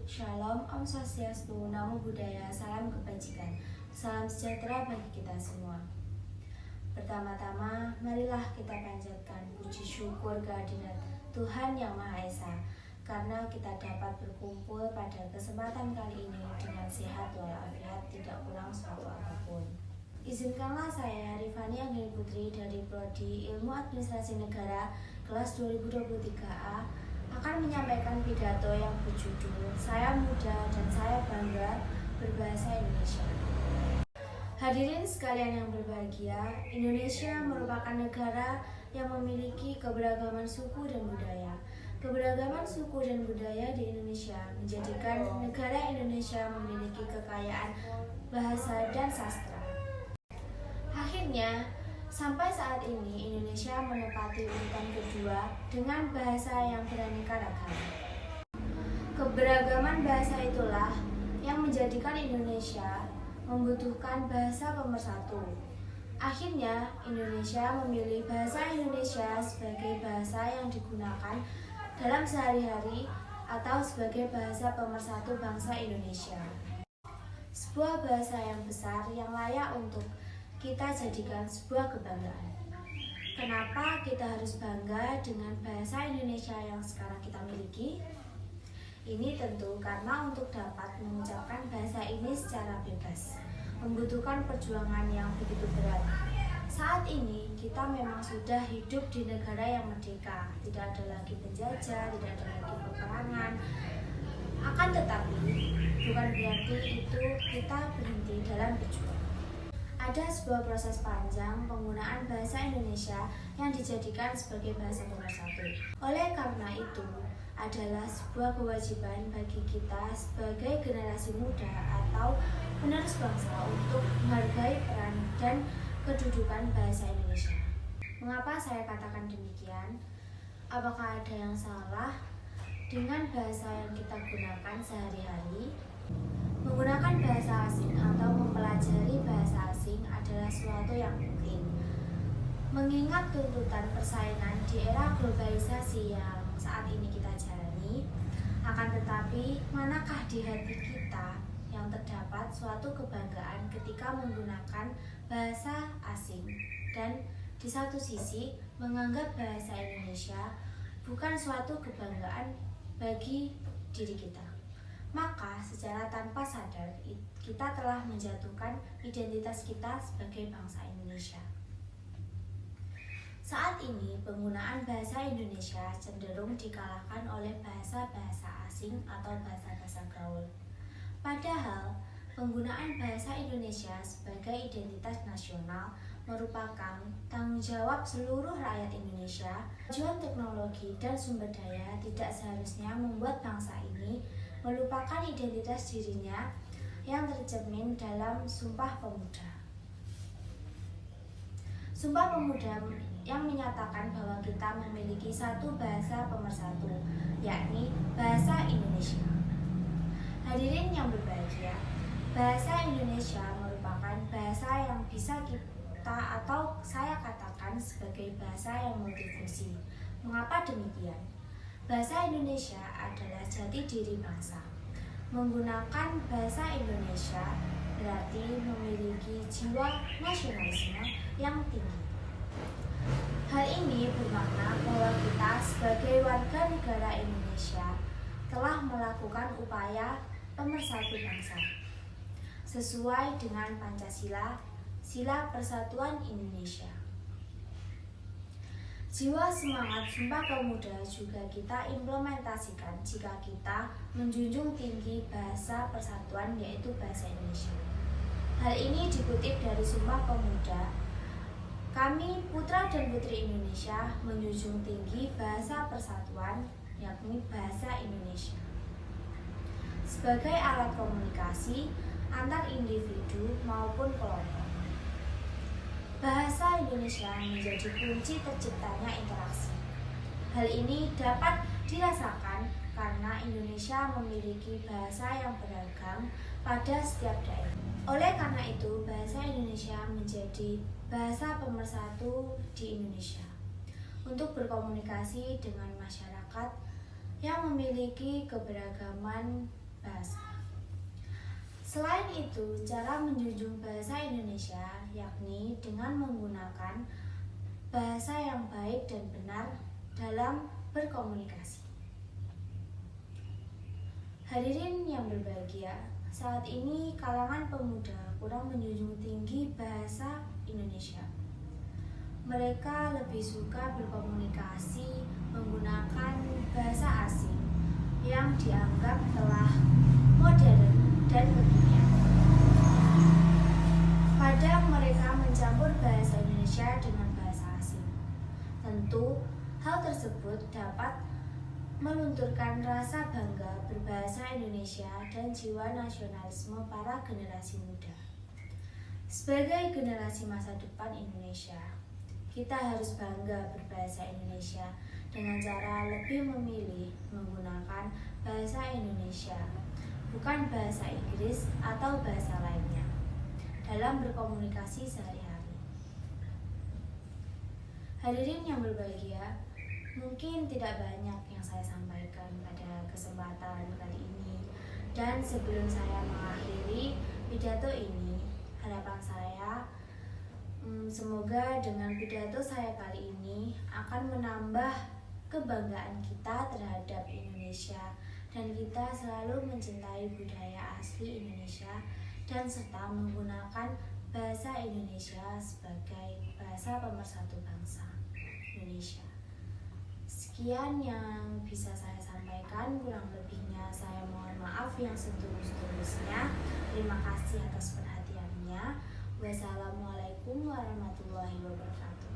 Shalom, Om Swastiastu, Namo Buddhaya, salam kebajikan, salam sejahtera bagi kita semua. Pertama-tama, marilah kita panjatkan puji syukur kehadirat Tuhan Yang Maha Esa, karena kita dapat berkumpul pada kesempatan kali ini dengan sehat walafiat, tidak kurang suatu apapun. Izinkanlah saya, Rifani Anggil Putri dari Prodi Ilmu Administrasi Negara kelas 2023A akan menyampaikan pidato yang berjudul Saya Muda dan Saya Bangga Berbahasa Indonesia. Hadirin sekalian yang berbahagia, Indonesia merupakan negara yang memiliki keberagaman suku dan budaya. Keberagaman suku dan budaya di Indonesia menjadikan negara Indonesia memiliki kekayaan bahasa dan sastra. Akhirnya, sampai saat ini Indonesia menempati urutan kedua dengan bahasa yang beraneka ragam. Keberagaman bahasa itulah yang menjadikan Indonesia membutuhkan bahasa pemersatu. Akhirnya, Indonesia memilih bahasa Indonesia sebagai bahasa yang digunakan dalam sehari-hari atau sebagai bahasa pemersatu bangsa Indonesia. Sebuah bahasa yang besar yang layak untuk kita jadikan sebuah kebanggaan. Kenapa kita harus bangga dengan bahasa Indonesia yang sekarang kita miliki? Ini tentu karena untuk dapat mengucapkan bahasa ini secara bebas, membutuhkan perjuangan yang begitu berat. Saat ini kita memang sudah hidup di negara yang merdeka, tidak ada lagi penjajah, tidak ada lagi peperangan. Akan tetapi, bukan berarti itu kita berhenti dalam berjuang. Ada sebuah proses panjang penggunaan bahasa Indonesia yang dijadikan sebagai bahasa pemersatu. Oleh karena itu, adalah sebuah kewajiban bagi kita sebagai generasi muda atau penerus bangsa untuk menghargai peran dan kedudukan bahasa Indonesia. Mengapa saya katakan demikian? Apakah ada yang salah dengan bahasa yang kita gunakan sehari-hari? Menggunakan bahasa asing atau mempelajari bahasa asing adalah suatu yang penting. Mengingat tuntutan persaingan di era globalisasi yang saat ini kita jalani, akan tetapi manakah di hati kita yang terdapat suatu kebanggaan ketika menggunakan bahasa asing dan di satu sisi menganggap bahasa Indonesia bukan suatu kebanggaan bagi diri kita. Maka secara tanpa sadar kita telah menjatuhkan identitas kita sebagai bangsa Indonesia. Saat ini penggunaan bahasa Indonesia cenderung dikalahkan oleh bahasa-bahasa asing atau bahasa-bahasa gaul. Padahal penggunaan bahasa Indonesia sebagai identitas nasional merupakan tanggung jawab seluruh rakyat Indonesia. Kemajuan teknologi dan sumber daya tidak seharusnya membuat bangsa ini melupakan identitas dirinya yang tercermin dalam Sumpah Pemuda. Sumpah Pemuda yang menyatakan bahwa kita memiliki satu bahasa pemersatu, yakni bahasa Indonesia. Hadirin yang berbahagia, bahasa Indonesia merupakan bahasa yang bisa kita atau saya katakan sebagai bahasa yang multifungsi. Mengapa demikian? Bahasa Indonesia adalah jati diri bangsa. Menggunakan bahasa Indonesia berarti memiliki jiwa nasionalisme yang tinggi. Hal ini bermakna bahwa kita sebagai warga negara Indonesia telah melakukan upaya pemersatu bangsa sesuai dengan Pancasila, Sila Persatuan Indonesia. Jiwa semangat Sumpah Pemuda juga kita implementasikan jika kita menjunjung tinggi bahasa persatuan, yaitu bahasa Indonesia. Hal ini dikutip dari Sumpah Pemuda. Kami putra dan putri Indonesia menjunjung tinggi bahasa persatuan, yakni bahasa Indonesia, sebagai alat komunikasi antar individu maupun kelompok. Bahasa Indonesia menjadi kunci terciptanya interaksi. Hal ini dapat dirasakan karena Indonesia memiliki bahasa yang beragam pada setiap daerah. Oleh karena itu, bahasa Indonesia menjadi bahasa pemersatu di Indonesia untuk berkomunikasi dengan masyarakat yang memiliki keberagaman bahasa. Selain itu, cara menjunjung bahasa Indonesia yakni dengan menggunakan bahasa yang baik dan benar dalam berkomunikasi. Hadirin yang berbahagia, saat ini kalangan pemuda kurang menjunjung tinggi bahasa Indonesia. Mereka lebih suka berkomunikasi menggunakan bahasa asing yang dianggap telah modern dan kekinian. Kadang mereka mencampur bahasa Indonesia dengan bahasa asing. Tentu, hal tersebut dapat melunturkan rasa bangga berbahasa Indonesia dan jiwa nasionalisme para generasi muda. Sebagai generasi masa depan Indonesia, kita harus bangga berbahasa Indonesia dengan cara lebih memilih menggunakan bahasa Indonesia, bukan bahasa Inggris atau bahasa lainnya, dalam berkomunikasi sehari-hari. Hadirin yang berbahagia, mungkin tidak banyak yang saya sampaikan pada kesempatan kali ini. Dan sebelum saya mengakhiri pidato ini, harapan saya semoga dengan pidato saya kali ini akan menambah kebanggaan kita terhadap Indonesia dan kita selalu mencintai budaya asli Indonesia dan serta menggunakan bahasa Indonesia sebagai bahasa pemersatu bangsa Indonesia. Sekian yang bisa saya sampaikan, kurang lebihnya saya mohon maaf yang setulus-tulusnya. Terima kasih atas perhatiannya. Wassalamualaikum warahmatullahi wabarakatuh.